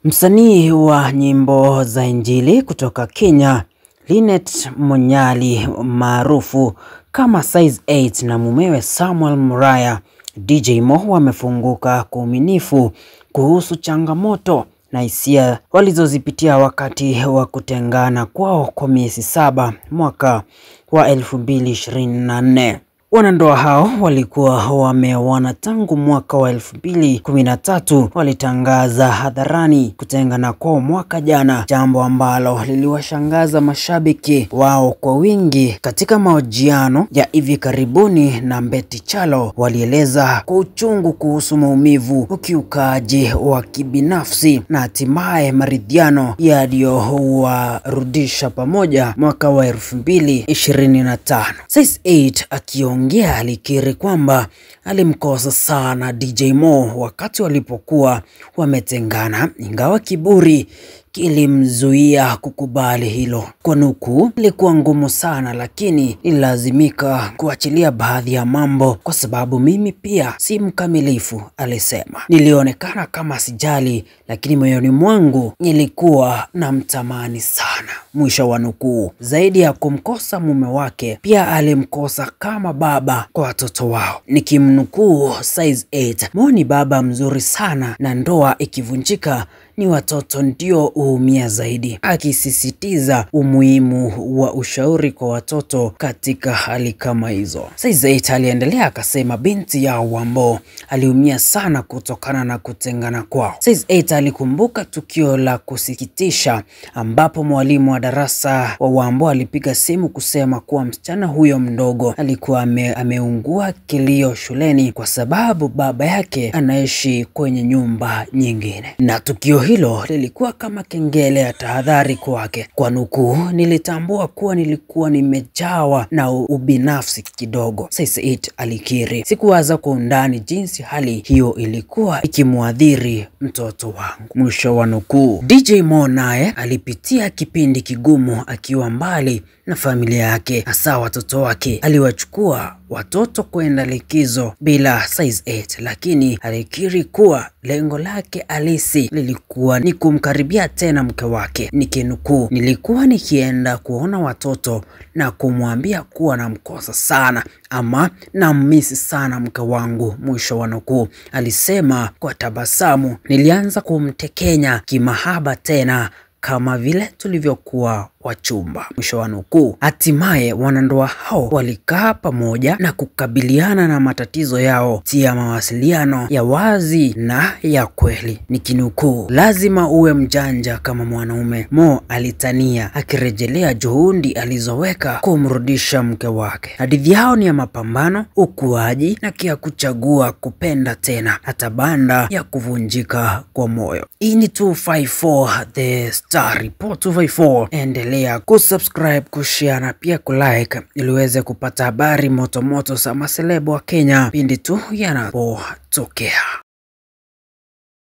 Msanii wa nyimbo za injili kutoka Kenya, Linet Munyali maarufu kama Size 8 na mumewe Samuel Muraya, DJ Mo wamefunguka kwa uaminifu kuhusu changamoto na hisia walizozipitia wakati wa kutengana kwao kwa miezi 7 mwaka wa 2024. Wanandoa hao walikuwa wameoana tangu mwaka wa 2013. Walitangaza hadharani kutengana kwao mwaka jana, jambo ambalo liliwashangaza mashabiki wao kwa wingi. Katika mahojiano ya hivi karibuni na Betty Chalo, walieleza kwa uchungu kuhusu maumivu, ukiukaji wa kibinafsi na hatimaye maridhiano yaliyowarudisha pamoja mwaka wa 2025. Size 8 akiongea alikiri kwamba alimkosa sana DJ Mo wakati walipokuwa wametengana, ingawa kiburi kilimzuia kukubali hilo. Kwa nukuu, ilikuwa ngumu sana, lakini nililazimika kuachilia baadhi ya mambo kwa sababu mimi pia si mkamilifu, alisema. Nilionekana kama sijali, lakini moyoni mwangu nilikuwa namtamani sana, mwisho wa nukuu. Zaidi ya kumkosa mume wake, pia alimkosa kama baba kwa watoto wao. Nikimnukuu Size 8, Mo ni baba mzuri sana, na ndoa ikivunjika ni watoto ndio huumia zaidi, akisisitiza umuhimu wa ushauri kwa watoto katika hali kama hizo. Size 8 aliendelea akasema binti ya Wambo aliumia sana kutokana na kutengana kwao. Size 8 alikumbuka tukio la kusikitisha ambapo mwalimu wa darasa wa Wambo alipiga simu kusema kuwa msichana huyo mdogo alikuwa ameungua kilio shuleni kwa sababu baba yake anaishi kwenye nyumba nyingine, na tukio hilo lilikuwa kama kengele ya tahadhari kwake. Kwa nukuu, nilitambua kuwa nilikuwa nimejawa na ubinafsi kidogo, Size 8 alikiri. Sikuwaza kwa undani jinsi hali hiyo ilikuwa ikimuadhiri mtoto wangu, mwisho wa nukuu. DJ Mo naye alipitia kipindi kigumu akiwa mbali na familia yake, hasa watoto wake. Aliwachukua watoto kwenda likizo bila Size 8, lakini alikiri kuwa lengo lake halisi lilikuwa ni kumkaribia tena mke wake. Nikinukuu, nilikuwa nikienda kuona watoto na kumwambia kuwa namkosa sana ama nammisi sana mke wangu, mwisho wa nukuu, alisema kwa tabasamu. Nilianza kumtekenya kimahaba tena kama vile tulivyokuwa wachumba, mwisho wa nukuu. Hatimaye wanandoa hao walikaa pamoja na kukabiliana na matatizo yao tia mawasiliano ya wazi na ya kweli. Nikinukuu, lazima uwe mjanja kama mwanaume, Mo alitania, akirejelea juhudi alizoweka kumrudisha mke wake. Hadithi yao ni ya mapambano, ukuaji na kia kuchagua kupenda tena hata baada ya kuvunjika kwa moyo. Hii ni 254 The Star Report 254. Endelea kusubscribe, kushare na pia kulike ili uweze kupata habari moto moto za maselebo wa Kenya pindi tu yanapotokea.